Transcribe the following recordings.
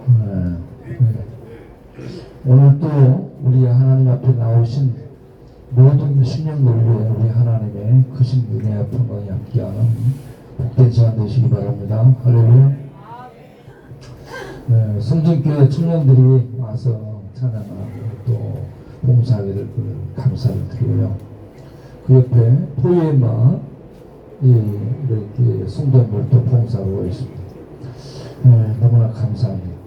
네. 오늘 또 우리 하나님 앞에 나오신 모든 심령들을 우리 하나님의 크신 은혜 앞에 함께하는 복된 시간 되시기 바랍니다. 할렐루야. 네, 성전교회 청년들이 와서 찬양하고 또 봉사하게 될 것을 감사를 드리고요. 그 옆에 포에마 이렇게 성도님들 또 봉사하고 있습니다. 네, 너무나 감사합니다.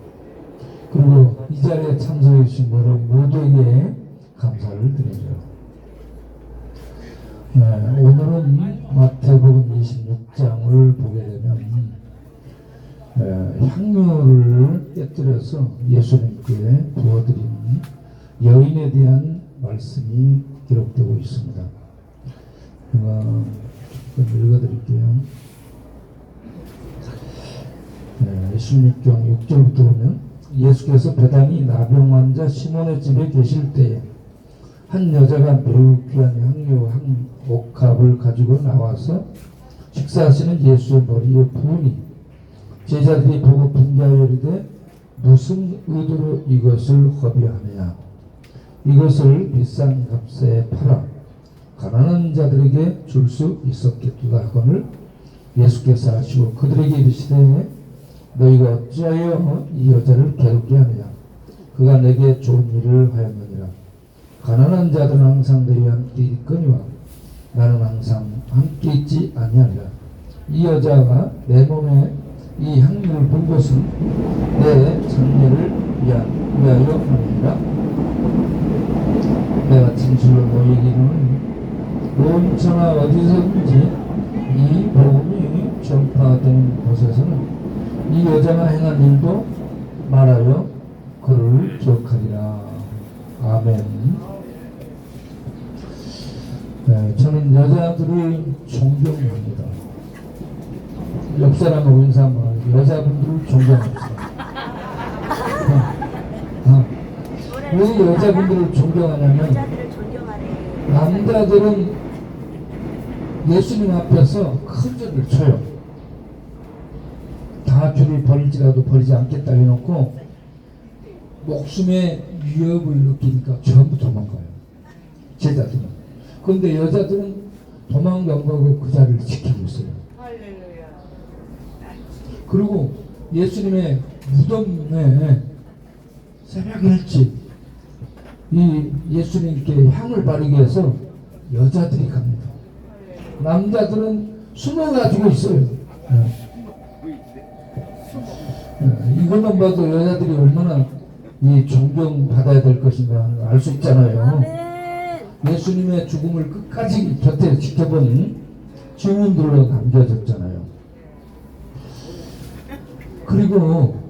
그리고 이 자리에 참석해 주신 여러분 모두에게 감사를 드리죠. 네, 오늘은 마태복음 26장을 보게 되면 향료를 깨뜨려서 예수님께 부어드린 여인에 대한 말씀이 기록되고 있습니다. 제가 읽어드릴게요. 16장 6절부터 보면 예수께서 베다니 나병 환자 시몬의 집에 계실 때에 한 여자가 매우 귀한 향료 한 옥합을 가지고 나와서 식사하시는 예수의 머리에 부으니 제자들이 보고 분개하여 이르되 무슨 의도로 이것을 허비하느냐 이것을 비싼 값에 팔아 가난한 자들에게 줄 수 있었겠도다 하거늘 예수께서 하시고 그들에게 이르시되 너희가 어찌하여 이 여자를 괴롭게 하느냐 그가 내게 좋은 일을 하였느니라 가난한 자들은 항상 너희와 함께 있거니와 나는 항상 함께 있지 아니하리라 이 여자가 내 몸에 이 향료를 본 것은 내 장례를 위하여 하느니라 내가 진실로 너희에게 이르노니 온천하 어디서든지 이 복음이 전파되는 곳에서는 이 여자가 행한 일도 말하여 그를 기억하리라. 아멘. 네, 저는 여자들을 존경합니다. 옆 사람하고 인사하면 여자분들을 존경합니다. 왜 여자분들을 존경하냐면 남자들은 예수님 앞에서 큰 절을 쳐요. 다 줄을 버릴지라도 버리지 않겠다 해놓고 목숨의 위협을 느끼니까 전부 도망가요. 제자들은. 그런데 여자들은 도망도 안 가고 그 자리를 지키고 있어요. 그리고 예수님의 무덤에 새벽 일찍 이 예수님께 향을 바르기 위해서 여자들이 갑니다. 남자들은 숨어가지고 있어요. 이것만 봐도 여자들이 얼마나 이 존경받아야 될 것인가 알 수 있잖아요. 예수님의 죽음을 끝까지 곁에 지켜본 증인들로 남겨졌잖아요. 그리고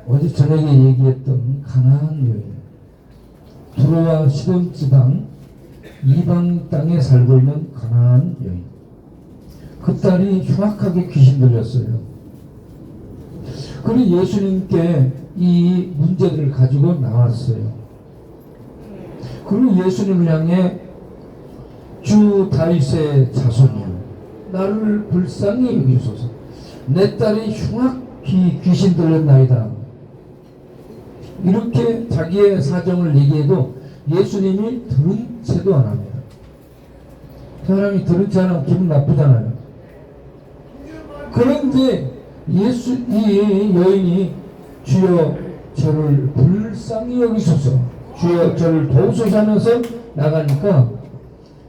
어제 저녁에 얘기했던 가나안 여인 두로와 시돈 지방 이방 땅에 살고 있는 가나안 여인 그 딸이 흉악하게 귀신 들렸어요. 그리고 예수님께 이 문제들을 가지고 나왔어요. 그리고 예수님을 향해 주 다윗의 자손이여 나를 불쌍히 여기소서 내 딸이 흉악히 귀신 들렸나이다. 이렇게 자기의 사정을 얘기해도 예수님이 들은 채도 안 합니다. 사람이 들은 채 안 하면 기분 나쁘잖아요. 그런데 이 여인이 주여 저를 불쌍히 여기소서 주여 저를 도우소서 하면서 나가니까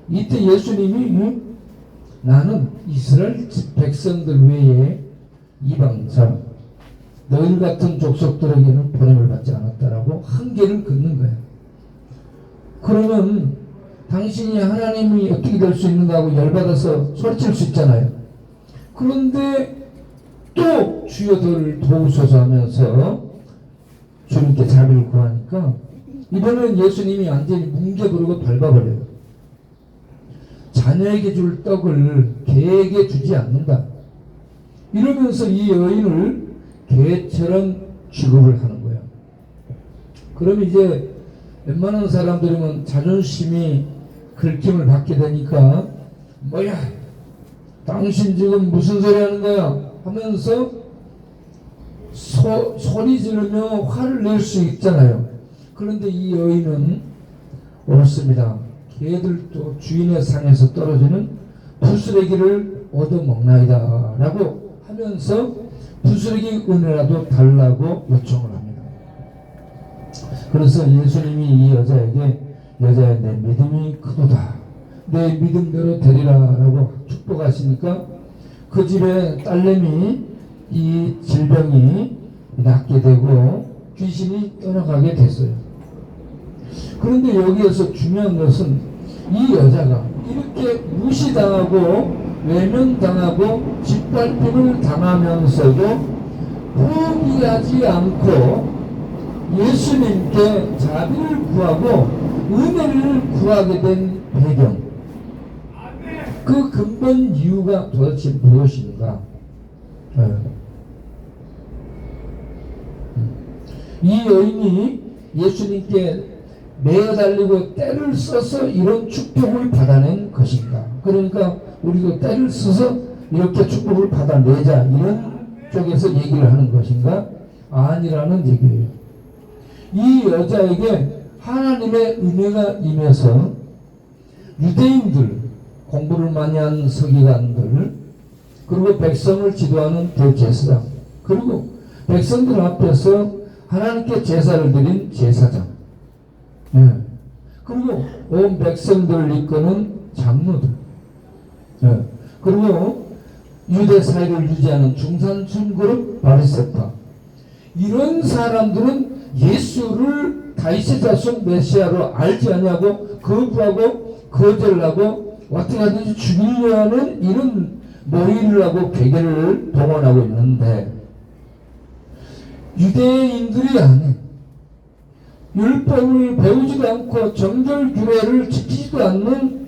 이때 예수님이 나는 이스라엘 백성들 외에 이방 사람 너희 같은 족속들에게는 보냄을 받지 않았다라고 한계를 긋는 거야. 그러면 당신이 하나님이 어떻게 될 수 있는가 하고 열받아서 소리칠 수 있잖아요. 그런데 또 주여 저를 도우소서 하면서 주님께 자비를 구하니까 이번에는 예수님이 완전히 뭉개부르고 밟아버려요. 자녀에게 줄 떡을 개에게 주지 않는다. 이러면서 이 여인을 개처럼 취급을 하는 거야. 그럼 이제 웬만한 사람들이면 자존심이 긁힘을 받게 되니까 뭐야 당신 지금 무슨 소리 하는 거야 하면서 소리 지르며 화를 낼 수 있잖아요. 그런데 이 여인은 옳습니다. 개들도 주인의 상에서 떨어지는 부스러기를 얻어먹나이다 라고 하면서 부스러기 은혜라도 달라고 요청을 합니다. 그래서 예수님이 이 여자에게 여자야 내 믿음이 크도다. 내 믿음대로 되리라 라고 축복하시니까 그 집에 딸내미 이 질병이 낫게 되고 귀신이 떠나가게 됐어요. 그런데 여기에서 중요한 것은 이 여자가 이렇게 무시당하고 외면당하고 짓밟힘을 당하면서도 포기하지 않고 예수님께 자비를 구하고 은혜를 구하게 된 배경, 그 근본 이유가 도대체 무엇인가? 이 여인이 예수님께 매달리고 때를 써서 이런 축복을 받아낸 것인가? 그러니까 우리도 때를 써서 이렇게 축복을 받아내자 이런 쪽에서 얘기를 하는 것인가? 아니라는 얘기예요. 이 여자에게 하나님의 은혜가 임해서 유대인들, 공부를 많이 한 서기관들, 그리고 백성을 지도하는 대제사장, 그리고 백성들 앞에서 하나님께 제사를 드린 제사장, 그리고 온 백성들을 이끄는 장로들, 그리고 유대 사회를 유지하는 중산층그룹 바리새파, 이런 사람들은 예수를 다윗의 자손 메시아로 알지 않냐고 거부하고 거절하고 어떻게 하든지 죽이려 하는 이런 모의를 하고 괴계를 동원하고 있는데, 유대인들이 아닌 율법을 배우지도 않고 정결 규례를 지키지도 않는,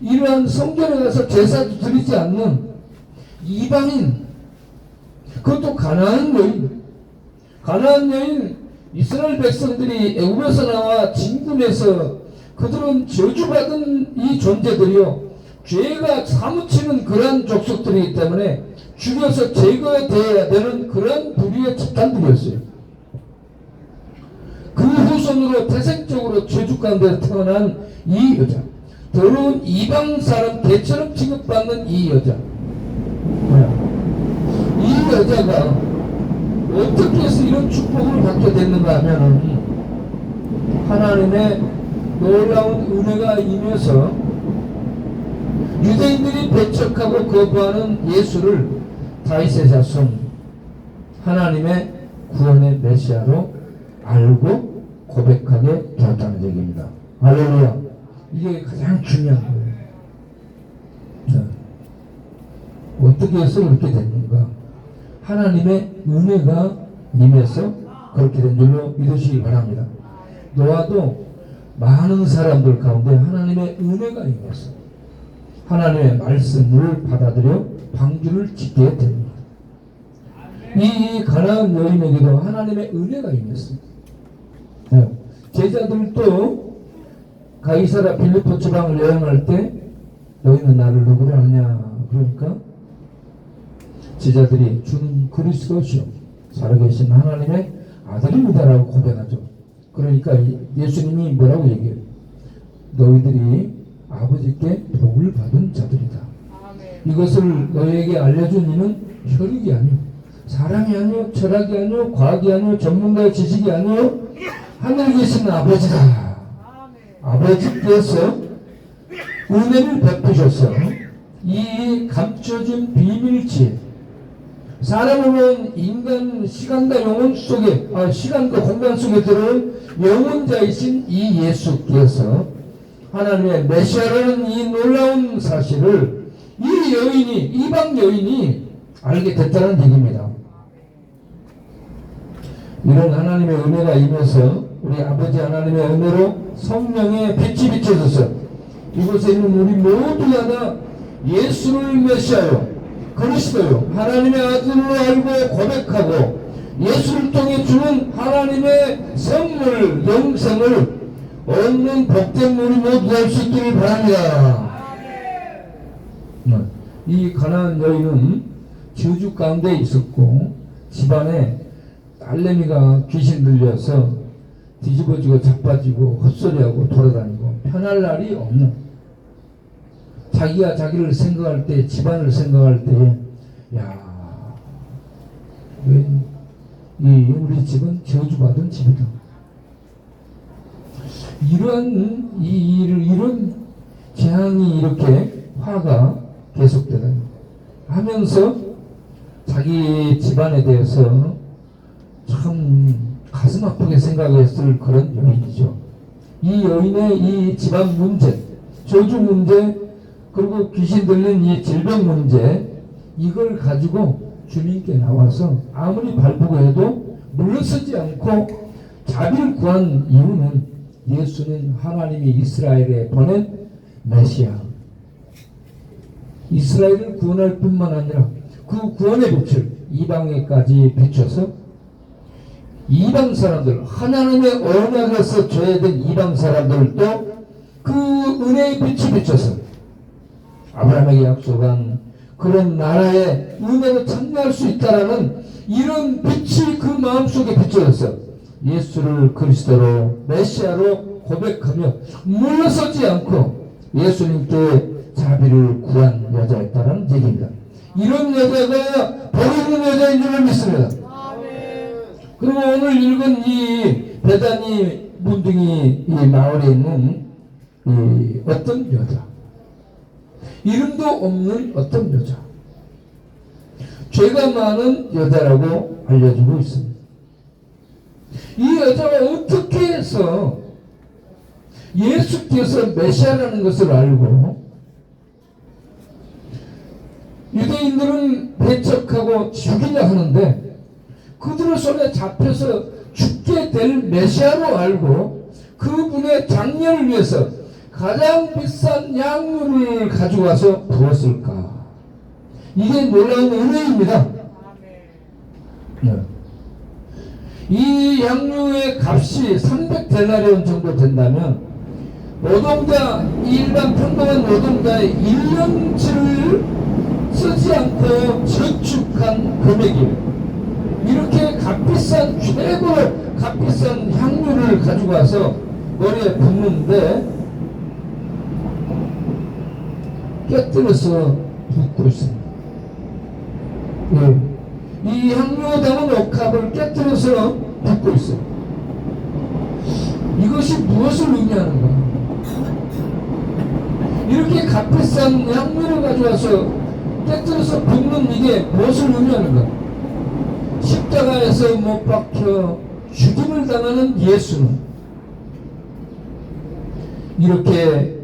이러한 성전에 가서 제사도 드리지 않는 이방인, 그것도 가나안 여인, 이스라엘 백성들이 애굽에서 나와 진군해서 그들은 저주받은 이 존재들이요, 죄가 사무치는 그러한 족속들이기 때문에 죽여서 제거되어야 되는 그런 부류의 집단들이었어요. 그 후손으로 태생적으로 저주 가운데 태어난 이 여자, 더러운 이방 사람 개처럼 취급받는 이 여자, 이 여자가 어떻게 해서 이런 축복을 받게 됐는가 하면은 하나님의 놀라운 은혜가 임해서 유대인들이 배척하고 거부하는 예수를 다윗의 자손, 하나님의 구원의 메시아로 알고 고백하게 되었다는 얘기입니다. 할렐루야. 이게 가장 중요한 거예요. 어떻게 해서 그렇게 됐는가? 하나님의 은혜가 임해서 그렇게 된 줄로 믿으시기 바랍니다. 너와도 많은 사람들 가운데 하나님의 은혜가 임해서 하나님의 말씀을 받아들여 방주를 짓게 됩니다. 이 가나안 여인에게도 하나님의 은혜가 임했습니다. 제자들도 가이사랴 빌립보 지방을 여행할 때 너희는 나를 누구로 아느냐 그러니까 제자들이 주는 그리스도시요 살아계신 하나님의 아들입니다라고 고백하죠. 그러니까 예수님이 뭐라고 얘기해요? 너희들이 아버지께 복을 받은 자들이다. 이것을 너희에게 알려준 이는 혈육이 아니요, 사랑이 아니요, 철학이 아니요, 과학이 아니요, 전문가의 지식이 아니요, 하늘에 계신 아버지다. 아버지께서 은혜를 베푸셔서 이 감춰진 비밀치, 사람은 인간 시간과 영혼 속에, 시간과 공간 속에 들어온 영혼자이신 이 예수께서 하나님의 메시아라는 이 놀라운 사실을 이 여인이, 이방 여인이 알게 됐다는 얘기입니다. 이런 하나님의 은혜가 임해서 우리 아버지 하나님의 은혜로 성령의 빛이 비춰졌어요. 이곳에 있는 우리 모두가 다 예수를 메시아요, 그리스도요, 하나님의 아들로 알고 고백하고 예수를 통해 주는 하나님의 선물, 영생을 얻는 복된 우리 모두 될 수 있기를 바랍니다. 이 가나안 여인은 저주 가운데 있었고 집안에 딸내미가 귀신 들려서 뒤집어지고 자빠지고 헛소리하고 돌아다니고 편할 날이 없는, 자기가 자기를 생각할 때, 집안을 생각할 때, 야, 왜 우리 집은 저주받은 집이다. 이런 재앙이 이렇게 화가 계속되다 하면서 자기 집안에 대해서 참 가슴 아프게 생각했을 그런 여인이죠. 이 여인의 이 집안 문제, 저주 문제, 그리고 귀신 들린 이 질병 문제, 이걸 가지고 주님께 나와서 아무리 발부고 해도 물러서지 않고 자비를 구한 이유는 예수는 하나님이 이스라엘에 보낸 메시아, 이스라엘을 구원할 뿐만 아니라 그 구원의 빛을 이방에까지 비춰서 이방 사람들, 하나님의 언약에서 죄된 이방 사람들도 그 은혜의 빛을 비춰서 아브라함에게 약속한 그런 나라의 은혜로 참여할 수 있다라는 이런 빛이 그 마음속에 비춰져서 예수를 그리스도로 메시아로 고백하며 물러서지 않고 예수님께 자비를 구한 여자였다는 얘기입니다. 이런 여자가 복 있는 여자인 줄 믿습니다. 그리고 오늘 읽은 이 베다니 문둥이 이 마을에 있는 이 어떤 여자, 이름도 없는 어떤 여자, 죄가 많은 여자라고 알려지고 있습니다. 이 여자가 어떻게 해서 예수께서 메시아라는 것을 알고 유대인들은 배척하고 죽이려 하는데 그들의 손에 잡혀서 죽게 될 메시아로 알고 그분의 장례를 위해서 가장 비싼 향유를 가지고 와서 부었을까? 이게 놀라운 은혜입니다. 네. 이 향유의 값이 300데나리온 정도 된다면 노동자, 일반 평범한 노동자의 1년치를 쓰지 않고 저축한 금액이에요. 이렇게 값비싼, 최고로 값비싼 향유를 가지고 와서 머리에 붓는데 깨뜨려서 붓고 있습니다. 네. 이 향유에 담은 옥합을 깨뜨려서 붓고 있어요. 이것이 무엇을 의미하는가? 이렇게 값비싼 향유를 가져와서 깨뜨려서 붓는 이게 무엇을 의미하는가? 십자가에서 못 박혀 죽임을 당하는 예수는 이렇게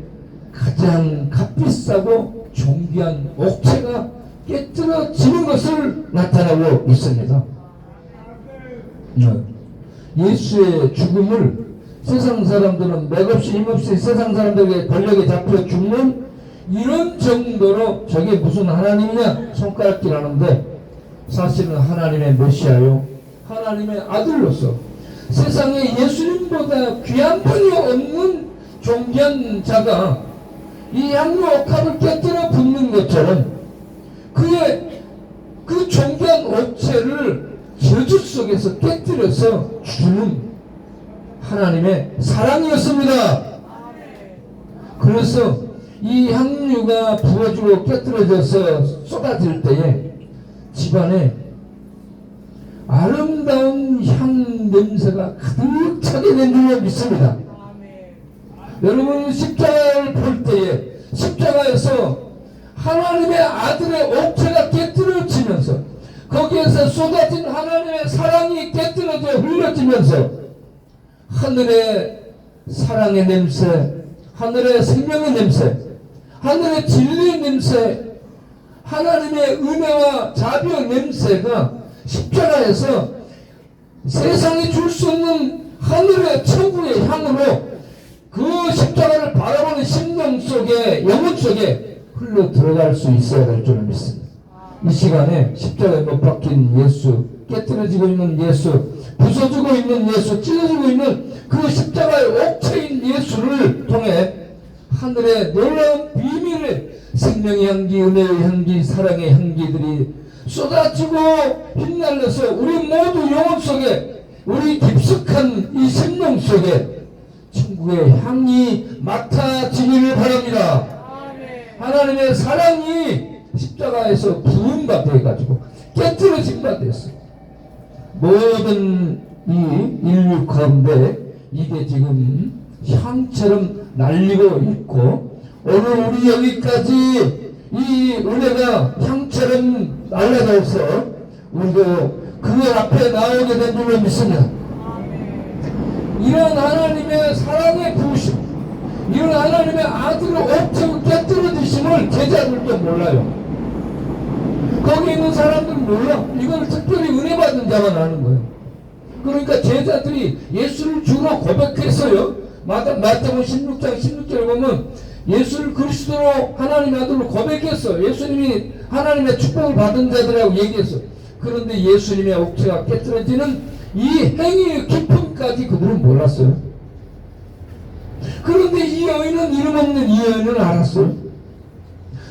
가장 값비싸고 존귀한 옥체가 깨뜨려지는 것을 나타나고 있습니다. 예수의 죽음을 세상 사람들은 맥없이 힘없이 세상 사람들에게 권력에 잡혀 죽는 이런 정도로 저게 무슨 하나님이냐 손가락질 하는데 사실은 하나님의 메시아요, 하나님의 아들로서 세상에 예수님보다 귀한 분이 없는 존귀한 자가 이 향유 옥합을 깨뜨려 붓는 것처럼 그의 그 존귀한 옥체를 저주 속에서 깨뜨려서 주는 하나님의 사랑이었습니다. 그래서 이 향유가 부어지고 깨뜨려져서 쏟아질 때에 집안에 아름다운 향 냄새가 가득 차게 된 줄로 믿습니다. 여러분 십자가를 볼 때에 십자가에서 하나님의 아들의 옥체가 깨뜨려지면서 거기에서 쏟아진 하나님의 사랑이 깨뜨려져 흘러지면서 하늘의 사랑의 냄새, 하늘의 생명의 냄새, 하늘의 진리의 냄새, 하나님의 은혜와 자비의 냄새가 십자가에서 세상이 줄 수 없는 하늘의 천국의 향으로 그 십자가를 바라보는 심령 속에, 영혼 속에 흘러 들어갈 수 있어야 될 줄 믿습니다. 이 시간에 십자가에 못 박힌 예수, 깨뜨려지고 있는 예수, 부서지고 있는 예수, 찢어지고 있는 그 십자가의 옥체인 예수를 통해 하늘의 놀라운 비밀의 생명의 향기, 은혜의 향기, 사랑의 향기들이 쏟아지고 휘날려서 우리 모두 영혼 속에, 우리 깊숙한 이 생명 속에 천국의 향이 맡아지기를 바랍니다. 하나님의 사랑이 십자가에서 부음바 돼가지고 깨뜨려진 바 됐어요. 모든 이 인류 가운데 이게 지금 향처럼 날리고 있고, 오늘 우리 여기까지 이 은혜가 향처럼 날아가서 우리도 그 앞에 나오게 된 줄로 믿습니다. 이런 하나님의 사랑의 부으심, 이런 하나님의 아들을 옥죄고 깨뜨려주심을 제자들도 몰라요. 거기 있는 사람들은 몰라. 이걸 특별히 은혜 받은 자만 아는 거예요. 그러니까 제자들이 예수를 주로 고백했어요. 마태복음 16장 16절에 보면 예수를 그리스도로 하나님의 아들로 고백했어. 예수님이 하나님의 축복을 받은 자들이라고 얘기했어. 그런데 예수님의 옥체가 깨뜨려지는 이 행위의 깊음까지 그들은 몰랐어요. 그런데 이 여인은, 이름 없는 이 여인은 알았어요.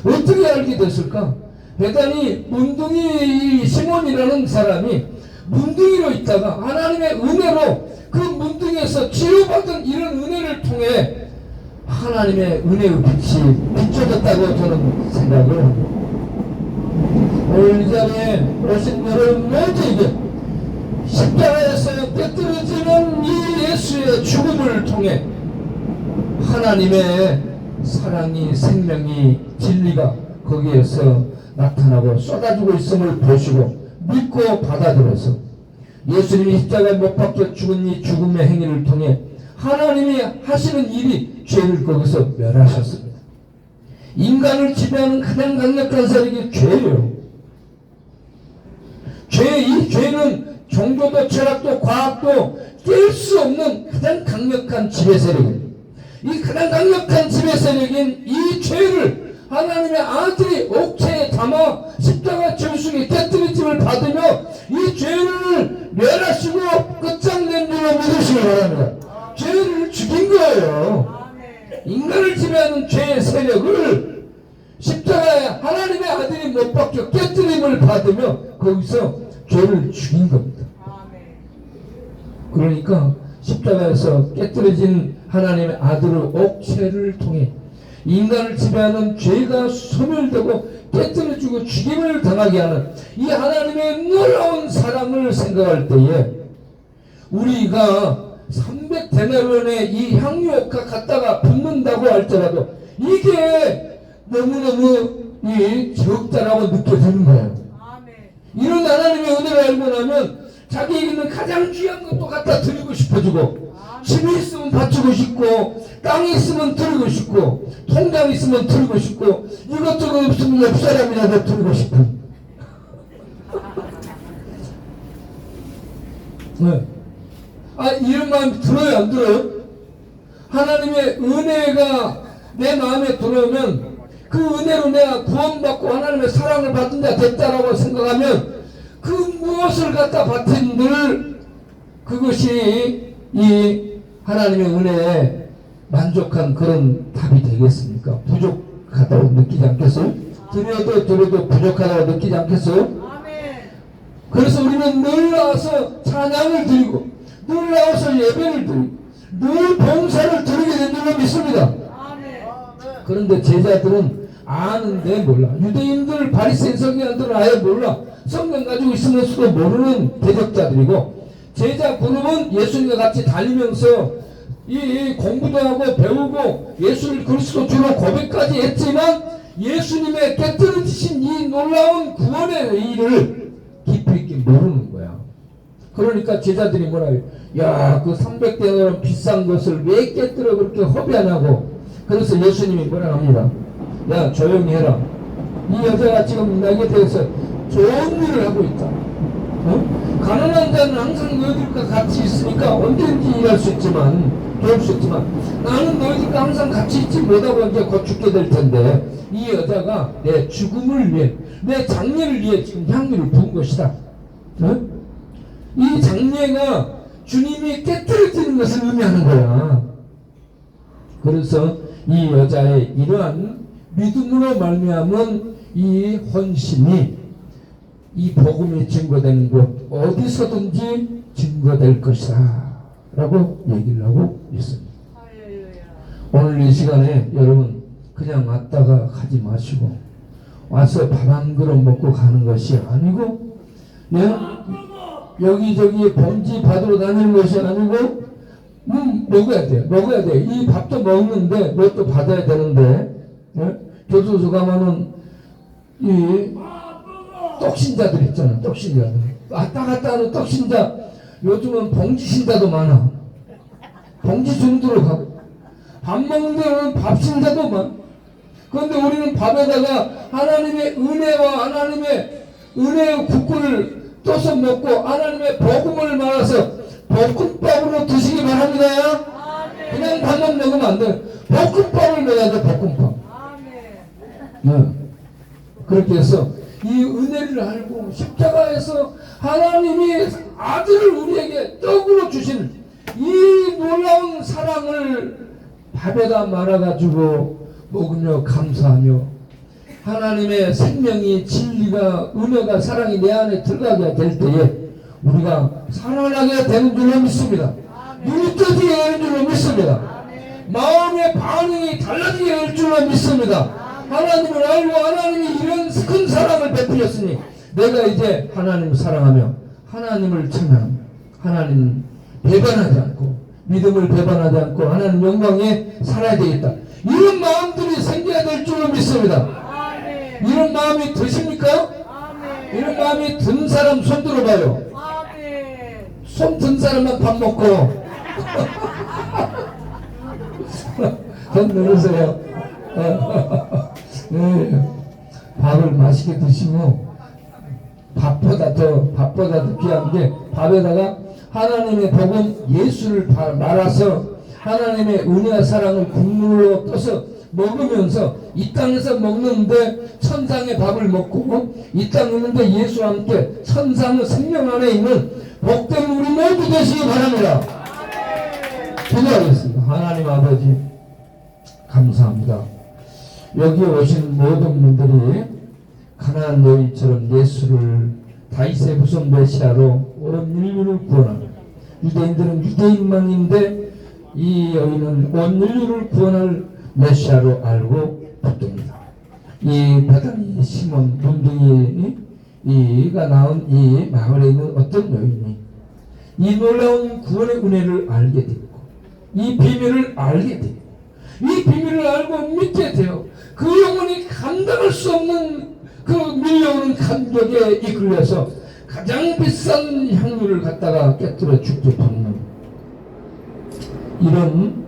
어떻게 알게 됐을까? 베다니 문둥이 시몬이라는 사람이 문둥이로 있다가 하나님의 은혜로 그 문둥이에서 치료받은 이런 은혜를 통해 하나님의 은혜의 빛이 비춰졌다고 저는 생각을 합니다. 오늘 이 자리에 오신 여러분 모두에게 십자가에서 깨뜨려지는 이 예수의 죽음을 통해 하나님의 사랑이, 생명이, 진리가 거기에서 나타나고 쏟아지고 있음을 보시고 믿고 받아들여서 예수님이 십자가에 못 박혀 죽은 이 죽음의 행위를 통해 하나님이 하시는 일이 죄를 거기서 멸하셨습니다. 인간을 지배하는 가장 강력한 세력이 죄예요. 이 죄는 종교도 철학도 과학도 깰 수 없는 가장 강력한 지배 세력입니다. 이 가장 강력한 지배 세력인 이 죄를 하나님의 아들이 옥체에 담아 십자가 절수에 깨뜨리짐을 받으며 이 죄를 멸하시고 끝장낸 줄로 믿으시기 바랍니다. 죄를 죽인 거예요. 인간을 지배하는 죄의 세력을 십자가에 하나님의 아들이 못 박혀 깨뜨림을 받으며 거기서 죄를 죽인 겁니다. 그러니까 십자가에서 깨뜨려진 하나님의 아들의 옥체를 통해 인간을 지배하는 죄가 소멸되고 깨뜨려주고 죽임을 당하게 하는 이 하나님의 놀라운 사랑을 생각할 때에 우리가 300데나리온의 이 향유옥과 갖다가 붓는다고 할지라도 이게 너무너무 적다라고 느껴지는 거예요. 이런 하나님의 은혜를 알고 나면 자기에게 있는 가장 귀한 것도 갖다 드리고 싶어지고, 집이 있으면 바치고 싶고, 땅이 있으면 드리고 싶고, 통장이 있으면 드리고 싶고, 이것저것 없으면 옆 사람이라도 드리고 싶은. 네. 이런 마음이 들어요, 안 들어요? 하나님의 은혜가 내 마음에 들어오면 그 은혜로 내가 구원받고 하나님의 사랑을 받은 자 됐다라고 생각하면 그 무엇을 갖다 받든들 그것이 이 하나님의 은혜에 만족한 그런 답이 되겠습니까? 부족하다고 느끼지 않겠어요? 드려도 부족하다고 느끼지 않겠어요? 그래서 우리는 늘 나와서 찬양을 드리고 늘 나와서 예배를 드리고 늘 봉사를 드리게 된 줄로 믿습니다. 그런데 제자들은 아는데 몰라. 유대인들, 바리새인 서기관들은 아예 몰라. 성경 가지고 있으면서도 모르는 대적자들이고, 제자 그룹은 예수님과 같이 다니면서 이 공부도 하고 배우고 예수를 그리스도 주로 고백까지 했지만 예수님의 깨뜨려지신 이 놀라운 구원의 일을 깊이 있게 모르는 거야. 그러니까 제자들이 뭐라 해요? 야, 그 300데나리온 비싼 것을 왜 깨뜨려 그렇게 허비하냐고. 그래서 예수님이 뭐라 합니다. 야, 조용히 해라. 이 여자가 지금 나에게 대해서 좋은 일을 하고 있다. 어? 가난한 자는 항상 너희들과 같이 있으니까 언제든지 일할 수 있지만, 도울 수 있지만, 나는 너희들과 항상 같이 있지 못하고 이제 곧 죽게 될 텐데, 이 여자가 내 죽음을 위해, 내 장례를 위해 지금 향유를 부은 것이다. 어? 이 장례가 주님이 깨뜨려지는 것을 의미하는 거야. 그래서 이 여자의 이러한 믿음으로 말미암은 이 헌신이 이 복음이 증거되는 곳 어디서든지 증거될 것이다 라고 얘기를 하고 있습니다. 오늘 이 시간에 여러분 그냥 왔다가 가지 마시고 와서 밥 한 그릇 먹고 가는 것이 아니고 여기저기 봉지 받으러 다니는 것이 아니고 먹어야 돼. 먹어야 돼. 이 밥도 먹는데 뭣도 받아야 되는데 교도소 가면은 이 떡신자들 있잖아. 떡신자들. 왔다 갔다 하는 떡신자. 요즘은 봉지신자도 많아. 봉지 정도로 가고. 밥 먹는 데 밥신자도 많아. 그런데 우리는 밥에다가 하나님의 은혜와 하나님의 은혜의 국군을 떠서 먹고 하나님의 복음을 말아서 볶음밥으로 드시기 바랍니다. 그냥 밥만 먹으면 안 돼요. 볶음밥을 먹어야 돼. 볶음밥. 네. 그렇게 해서 이 은혜를 알고 십자가에서 하나님이 아들을 우리에게 떡으로 주신 이 놀라운 사랑을 밥에다 말아가지고 먹으며 감사하며 하나님의 생명이 진리가 은혜가 사랑이 내 안에 들어가게 될 때에 우리가 살아나게 되는 줄로 믿습니다. 눈이 떠지게 되는 줄로 믿습니다. 마음의 반응이 달라지게 될 줄로 믿습니다. 하나님을 알고 하나님이 이런 큰 사랑을 베푸셨으니 내가 이제 하나님을 사랑하며 하나님을 찬양하며 하나님 배반하지 않고 믿음을 배반하지 않고 하나님 영광에 살아야 되겠다. 이런 마음들이 생겨야 될 줄로 믿습니다. 이런 마음이 드십니까? 이런 마음이 든 사람 손 들어봐요. 손 든 사람만 밥 먹고 손 들으세요. 네. 밥을 맛있게 드시고 밥보다 더 귀한 게 밥에다가 하나님의 복음 예수를 말아서 하나님의 은혜와 사랑을 국물로 떠서 먹으면서 이 땅에서 먹는데 천상의 밥을 먹고 이 땅에 있는데 예수와 함께 천상의 생명 안에 있는 복된 우리 모두 되시기 바랍니다. 기도하겠습니다. 하나님 아버지 감사합니다. 여기에 오신 모든 분들이 가나안 여인처럼 예수를 다윗의 후손 메시아로 온 인류를 구원하는 유대인들은 유대인만인데 이 여인은 온 인류를 구원할 메시아로 알고 붙듭니다. 이 베다니 시몬 문둥이가 낳은 이 마을에 있는 어떤 여인이 이 놀라운 구원의 은혜를 알게 되고 이 비밀을 알게 되고 이 비밀을 알고 믿게 되어 그 영혼이 감당할 수 없는 그 밀려오는 감격에 이끌려서 가장 비싼 향유를 갖다가 깨뜨려 죽게 받는 이런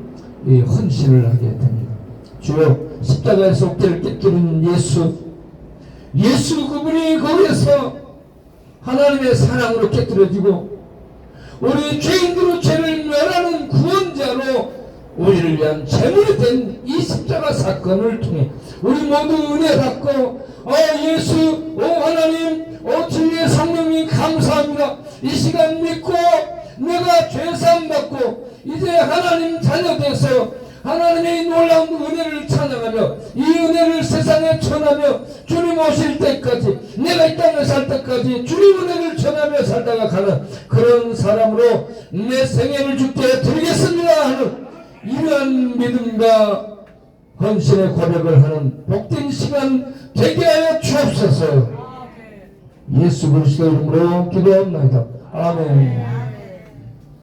헌신을 하게 됩니다. 주여 십자가에서 어깨를 깨뜨린 예수 그분이 거기에서 하나님의 사랑으로 깨뜨려지고 우리 죄인들의 죄를 멸하는 구원자로 우리를 위한 제물이 된 이 십자가 사건을 통해 우리 모두 은혜 받고 예수 하나님 진리의 성령님 감사합니다. 이 시간 믿고 내가 죄사함 받고 이제 하나님 자녀 돼서 하나님의 놀라운 은혜를 찬양하며 이 은혜를 세상에 전하며 주님 오실 때까지 내가 이 땅에 살 때까지 주님 은혜를 전하며 살다가 가는 그런 사람으로 내 생애를 주께 드리겠습니다 하는 이러한 믿음과 헌신의 고백을 하는 복된 시간 되게 하여 주옵소서. 예수 그리스도 이름으로 기도합니다. 아멘.